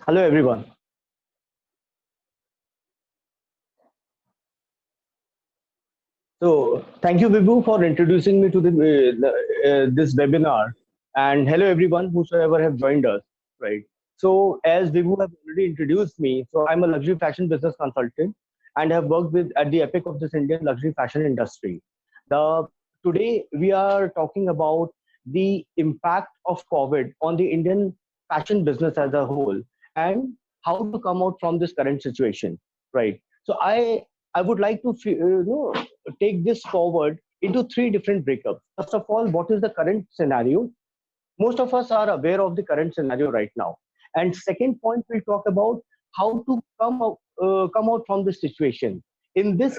Hello, everyone. So, thank you, Vibhu, for introducing me to this webinar. And hello, everyone, whosoever have joined us. Right. So, as Vibhu have already introduced me, so I'm a luxury fashion business consultant and have worked with at the epic of this Indian luxury fashion industry. The Today we are talking about the impact of COVID on the Indian fashion business as a whole and how to come out from this current situation. Right. So, I would like to take this forward into three different breakups. First of all, what is the current scenario? Most of us are aware of the current scenario right now. And second point, we'll talk about how to come out from this situation. In this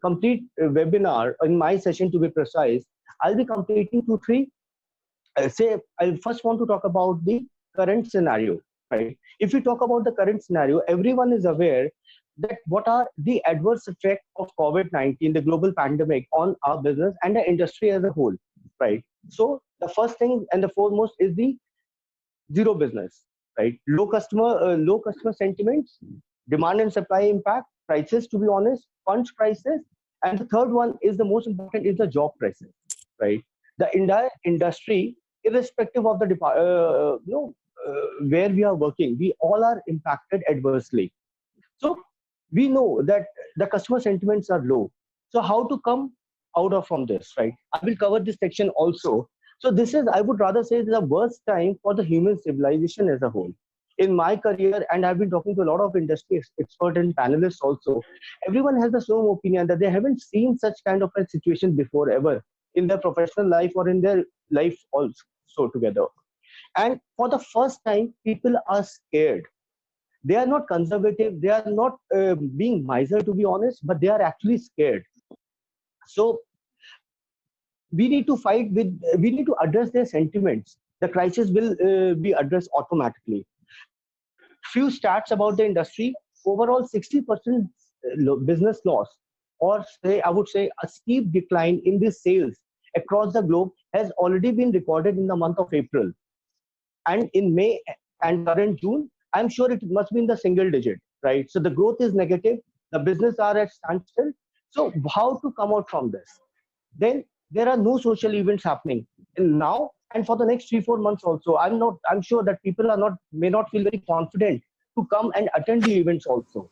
complete webinar, in my session to be precise, I'll be completing two, three. I first want to talk about the current scenario. Right? If we talk about the current scenario, everyone is aware that what are the adverse effects of COVID-19, the global pandemic, on our business and the industry as a whole. Right. So the first thing and the foremost is the zero business. Right. Low customer sentiments, demand and supply impact, prices. To be honest, funds prices, and the third one is the most important is the job prices. Right. The entire industry, irrespective of the where we are working, we all are impacted adversely. So we know that the customer sentiments are low. So how to come out of from this, right? I will cover this section also. So this is, I would rather say, the worst time for the human civilization as a whole. In my career, and I've been talking to a lot of industry experts and panelists also, everyone has the same opinion that they haven't seen such kind of a situation before ever in their professional life or in their life also together. And for the first time, people are scared. They are not conservative, they are not being miser, to be honest, but they are actually scared. So we need to address their sentiments. The crisis will be addressed automatically. Few stats about the industry: overall 60% business loss, or say I would say a steep decline in the sales across the globe has already been recorded in the month of April. And in May and current June, I'm sure it must be in the single digit, right? So the growth is negative, the business are at standstill. So how to come out from this? Then there are no social events happening and now and for the next 3 4 months also. I'm sure that people are not may not feel very confident to come and attend the events also.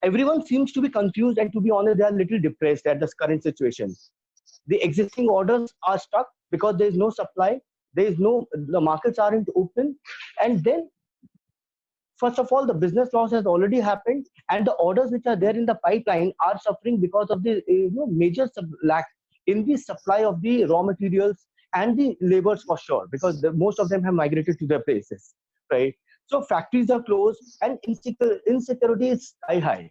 Everyone seems to be confused, and to be honest, they are a little depressed at this current situation. The existing orders are stuck because there is no supply, there is no, the markets aren't open. And then first of all, the business loss has already happened, and the orders which are there in the pipeline are suffering because of the major lack in the supply of the raw materials and the labors, for sure, because most of them have migrated to their places, right? So factories are closed and insecurity is sky high.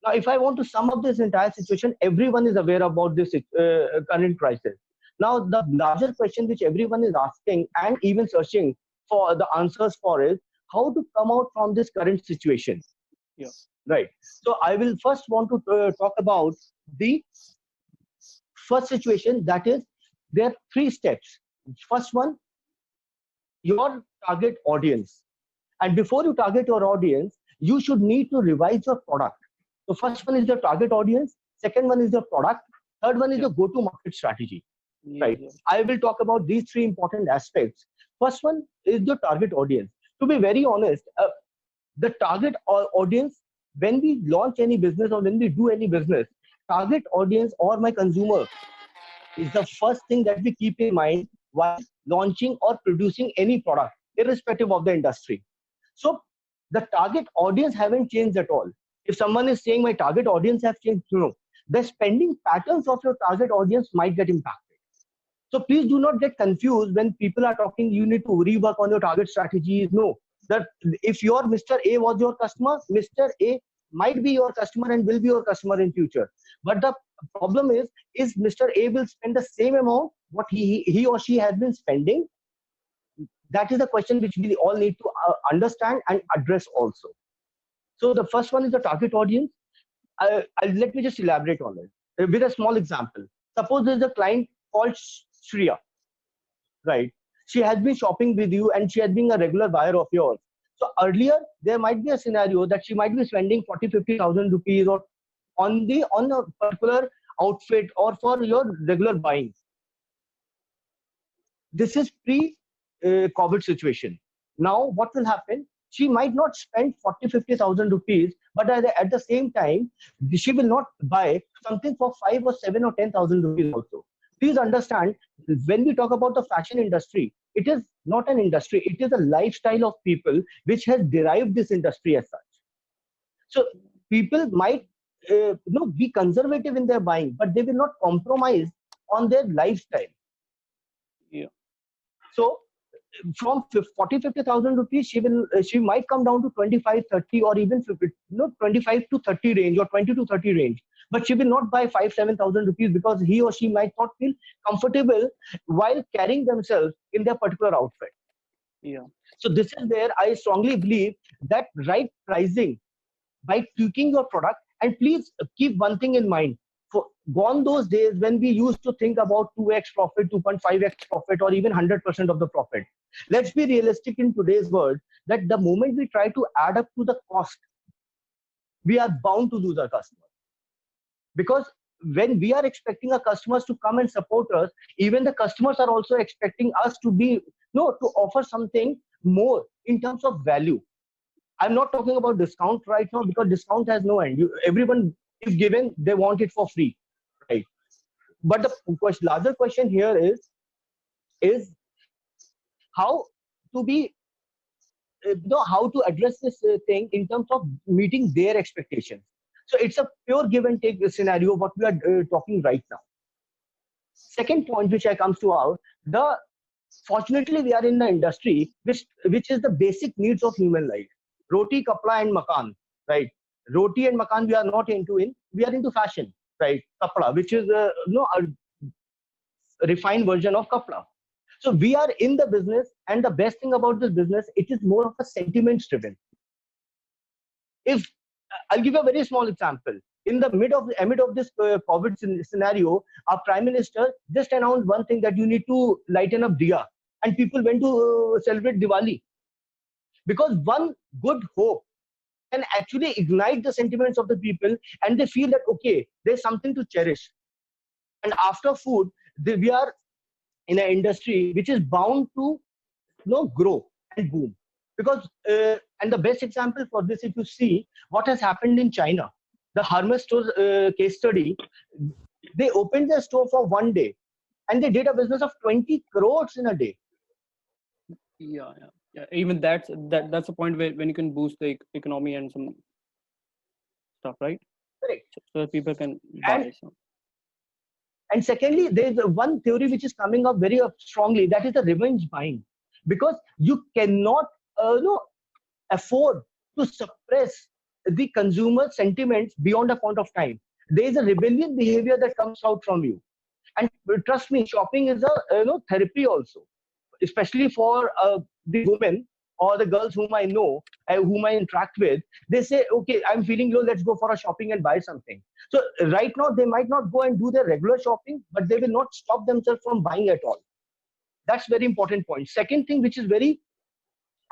Now, if I want to sum up this entire situation, everyone is aware about this current crisis. Now, the larger question which everyone is asking and even searching for the answers for is how to come out from this current situation. Yeah. Right. So, I will first want to talk about the first situation, that is, there are three steps. First one, your target audience. And before you target your audience, you should need to revise your product. So first one is your target audience, second one is your product, third one is Yeah. your go-to market strategy. Yeah. Right. I will talk about these three important aspects. First one is your target audience. To be very honest, the target audience, when we launch any business or when we do any business, target audience or my consumer is the first thing that we keep in mind while launching or producing any product, irrespective of the industry. So the target audience haven't changed at all. If someone is saying my target audience have changed, no, the spending patterns of your target audience might get impacted. So please do not get confused when people are talking, you need to rework on your target strategies. No, that if your Mr. A was your customer, Mr. A might be your customer and will be your customer in future. But the problem is Mr. A will spend the same amount what he or she has been spending? That is the question which we all need to understand and address also. So the first one is the target audience. Let me just elaborate on it with a small example. Suppose there is a client called Shriya, right? she has been shopping with you and she has been a regular buyer of yours. So earlier, there might be a scenario that she might be spending 40-50,000 rupees or on a particular outfit or for your regular buying. This is pre-COVID situation. Now, what will happen? She might not spend 40-50,000 rupees, but at the same time, she will not buy something for 5 or 7 or 10,000 rupees also. Please understand, when we talk about the fashion industry, it is not an industry, it is a lifestyle of people which has derived this industry as such. So people might be conservative in their buying, but they will not compromise on their lifestyle. Yeah. So from 40-50,000 rupees, she might come down to 25-30 or even 25 to 30 range or 20 to 30 range. But she will not buy 5-7,000 rupees because he or she might not feel comfortable while carrying themselves in their particular outfit. Yeah. So this is where I strongly believe that right pricing by tweaking your product. And please keep one thing in mind. For gone those days when we used to think about 2x profit, 2.5x profit, or even 100% of the profit. Let's be realistic in today's world that the moment we try to add up to the cost, we are bound to lose our customers. Because when we are expecting our customers to come and support us, even the customers are also expecting us to to offer something more in terms of value. I'm not talking about discount right now because discount has no end. Everyone is given, they want it for free, right? But the larger question here is how to be, how to address this thing in terms of meeting their expectations. So it's a pure give and take scenario what we are talking right now. Second point which I comes to out, fortunately we are in the industry which is the basic needs of human life. Roti, kapla and makan, right? Roti and makan we are not we are into fashion, right? Kapla, which is a refined version of kapla. So we are in the business, and the best thing about this business, it is more of a sentiments driven. If I'll give you a very small example. In the amid of this COVID scenario, our Prime Minister just announced one thing, that you need to lighten up diya, and people went to celebrate Diwali. Because one good hope can actually ignite the sentiments of the people, and they feel that, okay, there's something to cherish. And after food, we are in an industry which is bound to grow and boom. Because and the best example for this, if you see what has happened in China, the Hermes store case study, they opened their store for one day and they did a business of 20 crores in a day. Yeah. Even that's a point where when you can boost the economy and some stuff, right? Correct. So that people can buy some. And secondly, there's one theory which is coming up very strongly, that is the revenge buying. Because you cannot afford to suppress the consumer sentiments beyond a point of time. There is a rebellion behavior that comes out from you. And trust me, shopping is a therapy also, especially for the women or the girls whom I know, whom I interact with. They say, okay, I'm feeling low, let's go for a shopping and buy something. So right now, they might not go and do their regular shopping, but they will not stop themselves from buying at all. That's very important point. Second thing, which is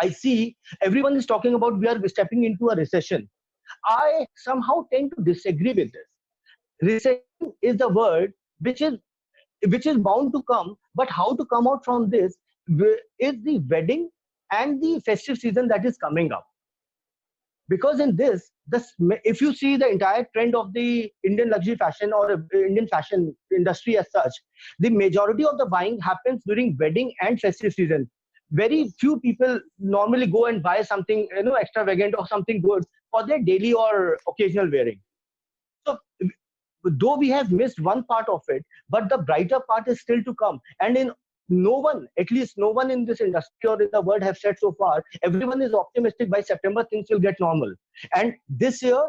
I see everyone is talking about, we are stepping into a recession. I somehow tend to disagree with this. Recession is the word which is bound to come, but how to come out from this is the wedding and the festive season that is coming up. Because in this, if you see the entire trend of the Indian luxury fashion or Indian fashion industry as such, the majority of the buying happens during wedding and festive season. Very few people normally go and buy something extravagant or something good for their daily or occasional wearing. So though we have missed one part of it, but the brighter part is still to come. And at least no one in this industry or in the world have said so far, everyone is optimistic by September things will get normal. And this year,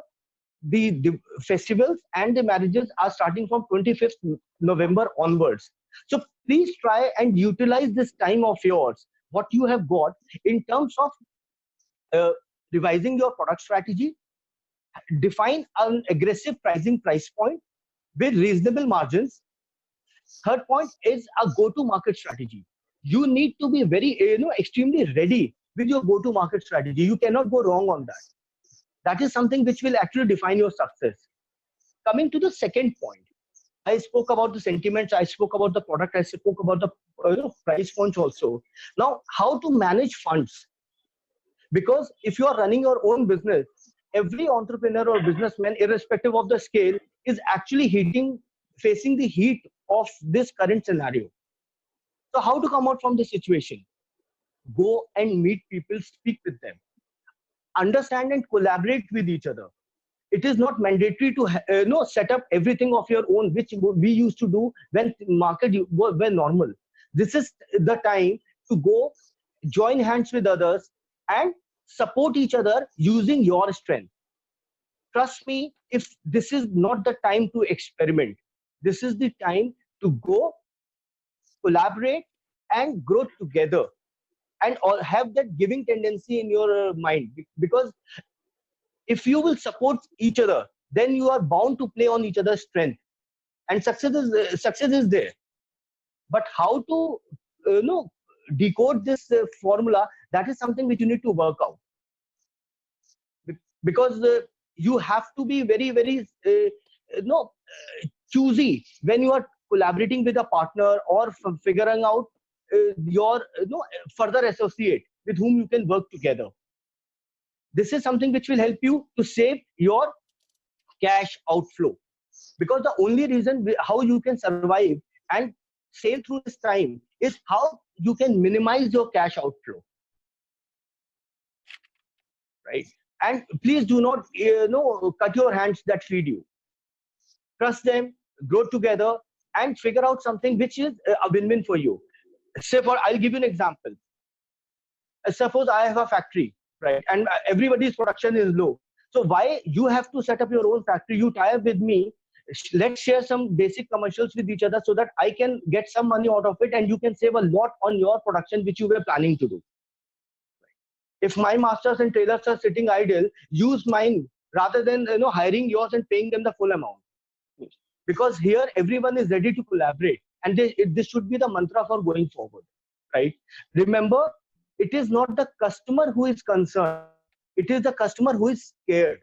the festivals and the marriages are starting from 25th November onwards. So please try and utilize this time of yours, what you have got, in terms of revising your product strategy, define an aggressive pricing price point with reasonable margins. Third point is a go-to-market strategy. you need to be very, extremely ready with your go-to-market strategy. You cannot go wrong on that. That is something which will actually define your success. Coming to the second point, I spoke about the sentiments, I spoke about the product, I spoke about the price points also. Now, how to manage funds? Because if you are running your own business, every entrepreneur or businessman, irrespective of the scale, is actually facing the heat of this current scenario. So how to come out from this situation? Go and meet people, speak with them, understand and collaborate with each other. It is not mandatory to set up everything of your own, which we used to do when market were normal. This is the time to go join hands with others and support each other using your strength. Trust me, if this is not the time to experiment, this is the time to go collaborate and grow together, and have that giving tendency in your mind. Because if you will support each other, then you are bound to play on each other's strength, and success is there. But how to decode this formula, that is something which you need to work out. Because you have to be very, very choosy when you are collaborating with a partner or figuring out your further associate with whom you can work together. This is something which will help you to save your cash outflow, because the only reason how you can survive and sail through this time is how you can minimize your cash outflow, right? And please do not cut your hands that feed you. Trust them, grow together, and figure out something which is a win-win for you. I'll give you an example. Suppose I have a factory, right, and everybody's production is low. So why you have to set up your own factory? You tie up with me. Let's share some basic commercials with each other so that I can get some money out of it, and you can save a lot on your production which you were planning to do. If my masters and tailors are sitting idle, use mine rather than hiring yours and paying them the full amount. Because here everyone is ready to collaborate, and this should be the mantra for going forward, right? Remember, it is not the customer who is concerned, it is the customer who is scared.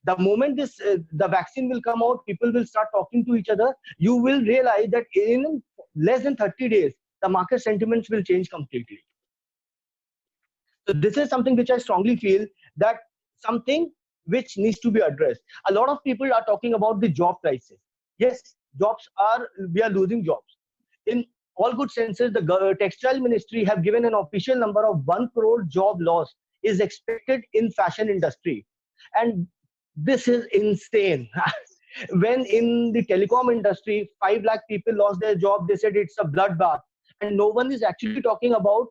The moment the vaccine will come out, people will start talking to each other. You will realize that in less than 30 days, the market sentiments will change completely. So this is something which I strongly feel that something which needs to be addressed. A lot of people are talking about the job crisis. Yes, we are losing jobs. In all good senses, the textile ministry have given an official number of 1 crore job loss is expected in fashion industry. And this is insane. When in the telecom industry, 5 lakh people lost their job, they said it's a bloodbath. And no one is actually talking about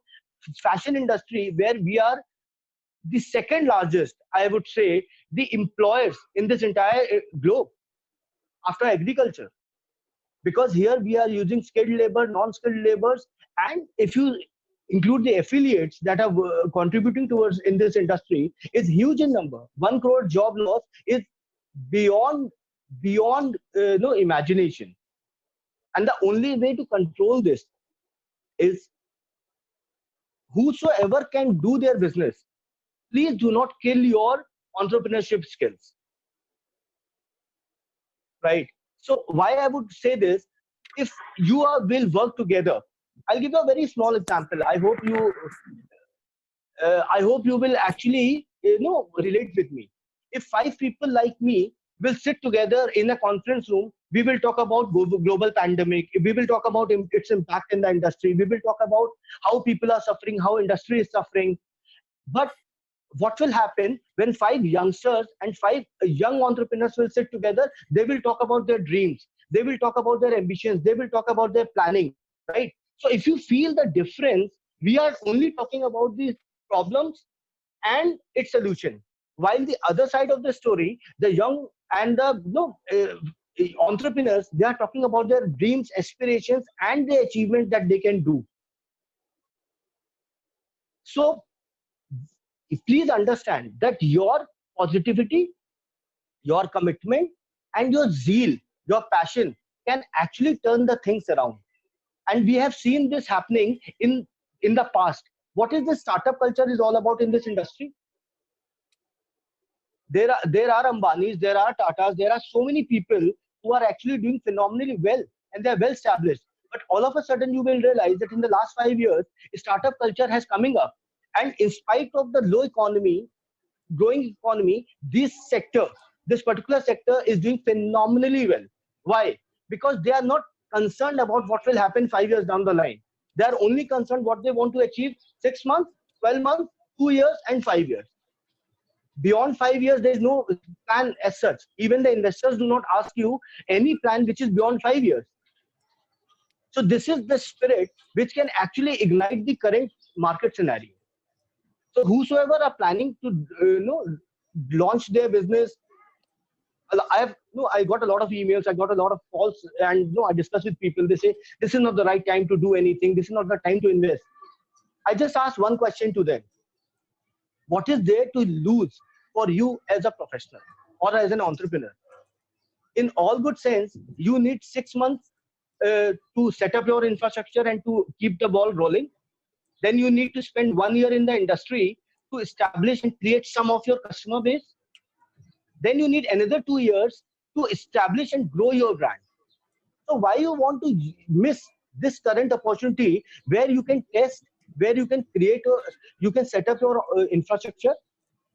fashion industry, where we are the second largest, I would say, the employers in this entire globe after agriculture. Because here we are using skilled labor, non-skilled laborers, and if you include the affiliates that are contributing towards in this industry, is huge in number. 1 crore job loss is beyond imagination. And the only way to control this is whosoever can do their business, please do not kill your entrepreneurship skills, right? So why I would say this, if you will work together, I'll give you a very small example. I hope you will actually relate with me. If 5 people like me will sit together in a conference room, we will talk about global pandemic, we will talk about its impact in the industry, we will talk about how people are suffering, how industry is suffering. But what will happen when 5 youngsters and 5 young entrepreneurs will sit together? They will talk about their dreams, they will talk about their ambitions, they will talk about their planning, right? So if you feel the difference, we are only talking about these problems and its solution, while the other side of the story, the young and the entrepreneurs, they are talking about their dreams, aspirations, and the achievements that they can do. So please understand that your positivity, your commitment, and your zeal, your passion can actually turn the things around. And we have seen this happening in the past. What is this startup culture is all about in this industry? There are Ambanis, there are Tatas, there are so many people who are actually doing phenomenally well, and they are well established. But all of a sudden, you will realize that in the last 5 years, startup culture has coming up, and in spite of the low economy, growing economy, this particular sector is doing phenomenally well. Why? Because they are not concerned about what will happen 5 years down the line. They are only concerned what they want to achieve 6 months, 12 months, 2 years, and 5 years. Beyond 5 years, there is no plan as such. Even the investors do not ask you any plan which is beyond 5 years. So this is the spirit which can actually ignite the current market scenario. So whosoever are planning to launch their business, I got a lot of emails, I got a lot of calls, and I discuss with people. They say this is not the right time to do anything. This is not the time to invest. I just asked one question to them: what is there to lose for you as a professional or as an entrepreneur? In all good sense, you need 6 months to set up your infrastructure and to keep the ball rolling. Then you need to spend 1 year in the industry to establish and create some of your customer base. Then you need another 2 years to establish and grow your brand. So why you want to miss this current opportunity where you can test, where you can create, you can set up your infrastructure,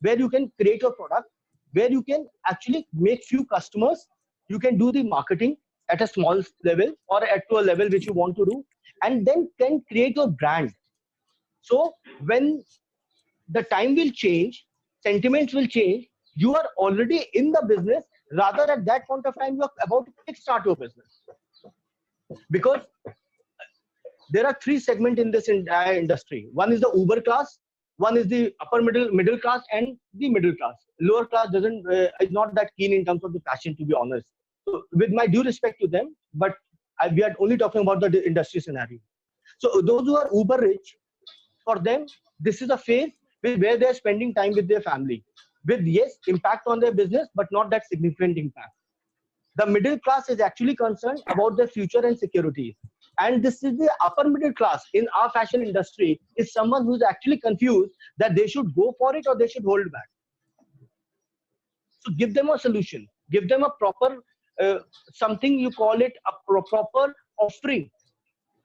where you can create your product, where you can actually make few customers, you can do the marketing at a small level or at to a level which you want to do, and then can create your brand. So when the time will change, sentiments will change, you are already in the business, rather at that point of time you are about to kickstart your business. Because there are three segments in this entire industry. One is the Uber class, one is the upper middle class, and the middle class. Lower class doesn't is not that keen in terms of the fashion, to be honest. So with my due respect to them, but we are only talking about the industry scenario. So those who are uber rich, for them this is a phase where they are spending time with their family, with yes impact on their business, but not that significant impact. The middle class is actually concerned about their future and security, and this is the upper middle class in our fashion industry, is someone who's actually confused that they should go for it or they should hold back. So give them a solution, give them a proper something, you call it a proper offering.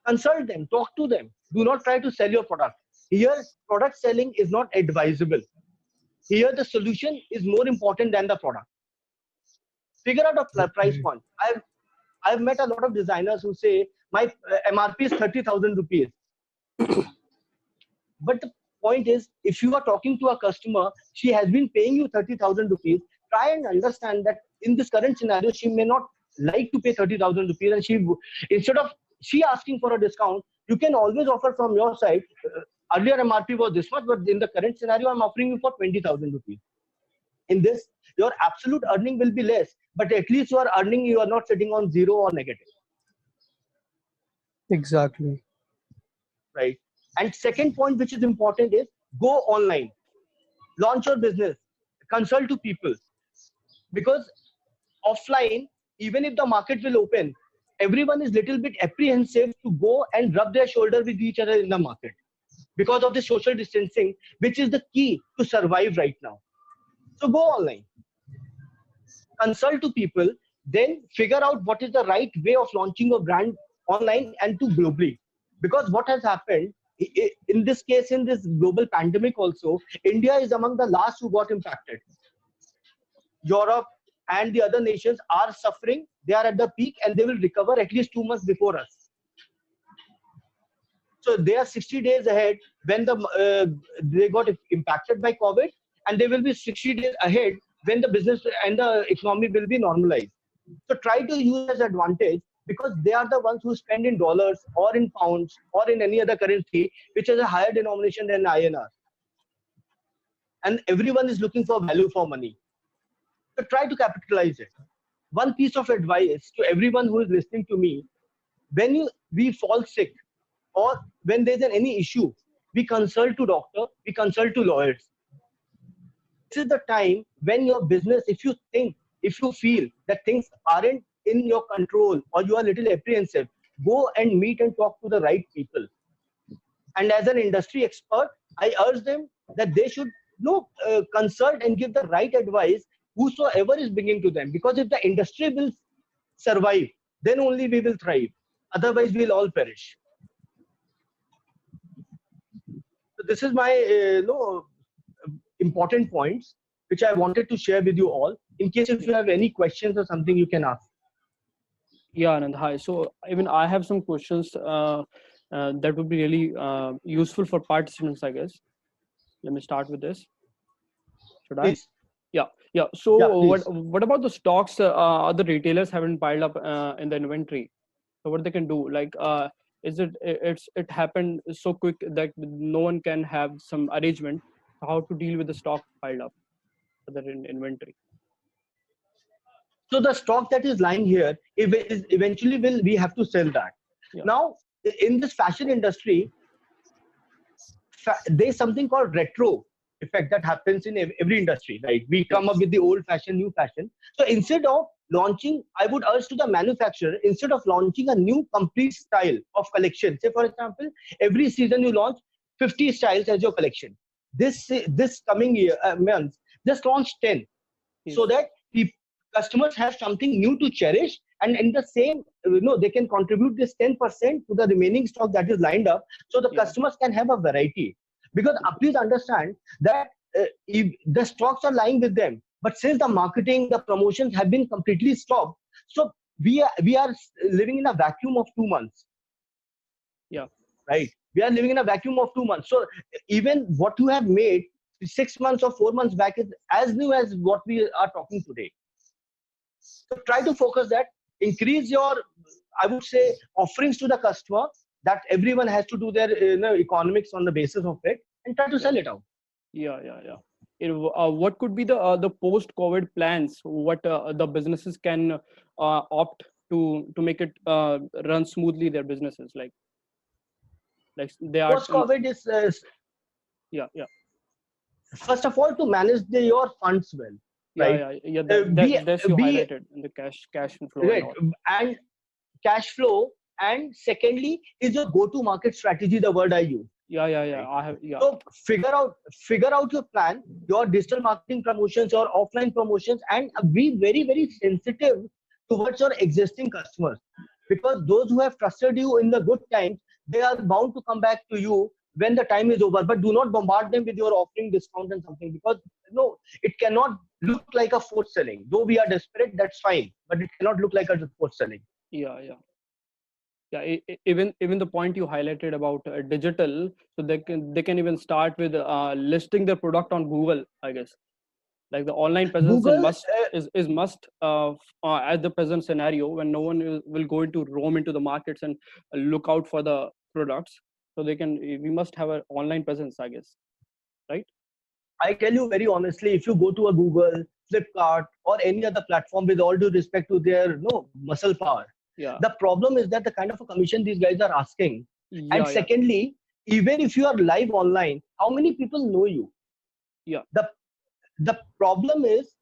Consult them, talk to them. Do not try to sell your product. Here product selling is not advisable. Here the solution is more important than the product. Figure out a price point. I've met a lot of designers who say my MRP is 30,000 rupees. But the point is, if you are talking to a customer, she has been paying you 30,000 rupees. Try and understand that in this current scenario, she may not like to pay 30,000 rupees, and instead of she asking for a discount, you can always offer from your side. Earlier MRP was this much, but in the current scenario, I'm offering you for 20,000 rupees. In this, your absolute earning will be less, but at least you are earning, you are not sitting on zero or negative. Exactly. Right. And second point, which is important, is go online, launch your business, consult to people. Because offline, even if the market will open, everyone is little bit apprehensive to go and rub their shoulder with each other in the market because of the social distancing, which is the key to survive right now. So go online, consult to people, then figure out what is the right way of launching your brand online and to globally. Because what has happened in this case, in this global pandemic also, India is among the last who got impacted. Europe and the other nations are suffering. They are at the peak and they will recover at least 2 months before us. So they are 60 days ahead when they got impacted by COVID, and they will be 60 days ahead when the business and the economy will be normalized. So try to use as advantage, because they are the ones who spend in dollars or in pounds or in any other currency which has a higher denomination than INR. And everyone is looking for value for money. So try to capitalize it. One piece of advice to everyone who is listening to me: when we fall sick or when there's any issue, we consult to doctor, we consult to lawyers. This is the time when your business, if you feel that things aren't in your control or you are a little apprehensive, go and meet and talk to the right people. And as an industry expert, I urge them that they should consult and give the right advice whosoever is bringing to them. Because if the industry will survive, then only we will thrive. Otherwise, we'll all perish. So this is my important points which I wanted to share with you all. In case if you have any questions or something, you can ask. Yeah, Anand, hi. So even I have some questions that would be really useful for participants, I guess. Let me start with this. Should I? Please. Yeah. So Yeah, what about the stocks other retailers haven't piled up in the inventory? So what they can do? Like, it happened so quick that no one can have some arrangement how to deal with the stock piled up other in inventory. So the stock that is lying here, eventually we have to sell that. Yeah. Now, in this fashion industry, there's something called retro effect that happens in every industry, right? We come up with the old fashion, new fashion. So instead of launching, I would urge to the manufacturer, instead of launching a new complete style of collection, say for example, every season you launch 50 styles as your collection. This coming year month, just launch 10, so that customers have something new to cherish, and in the same, they can contribute this 10% to the remaining stock that is lined up, so the customers can have a variety. Because please understand that if the stocks are lying with them, but since the marketing, the promotions have been completely stopped, so we are living in a vacuum of 2 months. Yeah. Right. We are living in a vacuum of 2 months. So even what you have made 6 months or 4 months back is as new as what we are talking today. So try to focus that, increase your, I would say, offerings to the customer, that everyone has to do their economics on the basis of it, and try to sell it out. Yeah. What could be the post-COVID plans? What the businesses can opt to make it run smoothly, their businesses, like they are post-COVID is yeah. First of all, to manage your funds well. Right? That's you highlighted in the cash flow. Right. And cash flow, and secondly is your go-to-market strategy, the word I use. Right? So figure out your plan, your digital marketing promotions, your offline promotions, and be very, very sensitive towards your existing customers, because those who have trusted you in the good times, they are bound to come back to you when the time is over. But do not bombard them with your offering discount and something, because it cannot look like a forced selling. Though we are desperate, that's fine, but it cannot look like a forced selling. Even the point you highlighted about digital, so they can even start with listing their product on Google, I guess. Like the online presence is must at the present scenario, when no one will go into roam into the markets and look out for the products. So we must have an online presence, I guess, right? I tell you very honestly, if you go to a Google, Flipkart, or any other platform, with all due respect to their muscle power, the problem is that the kind of a commission these guys are asking. And secondly, even if you are live online, how many people know you? The problem is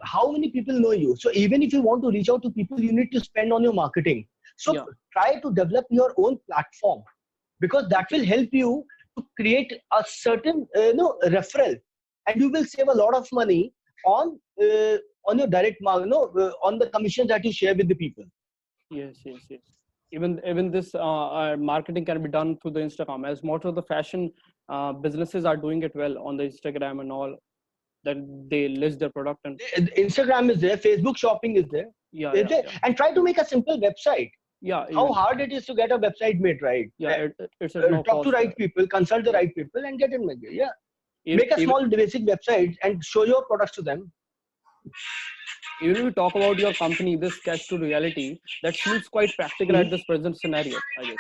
how many people know you. So even if you want to reach out to people, you need to spend on your marketing. So try to develop your own platform, because that will help you to create a certain referral, and you will save a lot of money on your direct market, on the commissions that you share with the people. Yes. Even this marketing can be done through the Instagram, as most of the fashion businesses are doing it well on the Instagram and all, that they list their product. And Instagram is there, Facebook shopping is there. And try to make a simple website. How hard it is to get a website made, right? It's talk to right people, consult the right people, and get it made. Make a small basic website and show your products to them. Even if we talk about your company, this Sketch to Reality, that seems quite practical at this present scenario, I guess.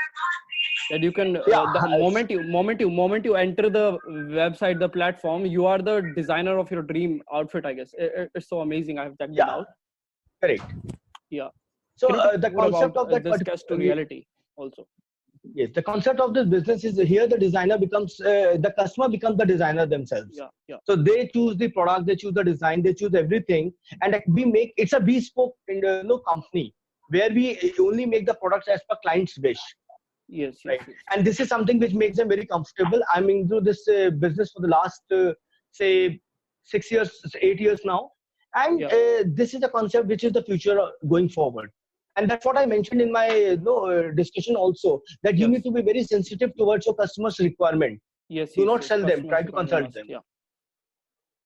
That you can the moment you enter the website, the platform, you are the designer of your dream outfit, I guess. It's so amazing. I have checked it out. Correct. So the concept of that this Sketch to Reality also. Yes, the concept of this business is here the designer becomes the customer becomes the designer themselves. So they choose the product, they choose the design, they choose everything, and it's a bespoke company. where we only make the products as per client's wish. Yes, Right. yes. And this is something which makes them very comfortable. I'm into this business for the last, say, 6 years, 8 years now. And this is a concept which is the future going forward. And that's what I mentioned in my discussion also, that you need to be very sensitive towards your customer's requirement. Yes, Do not sell them, try to consult them. Yeah.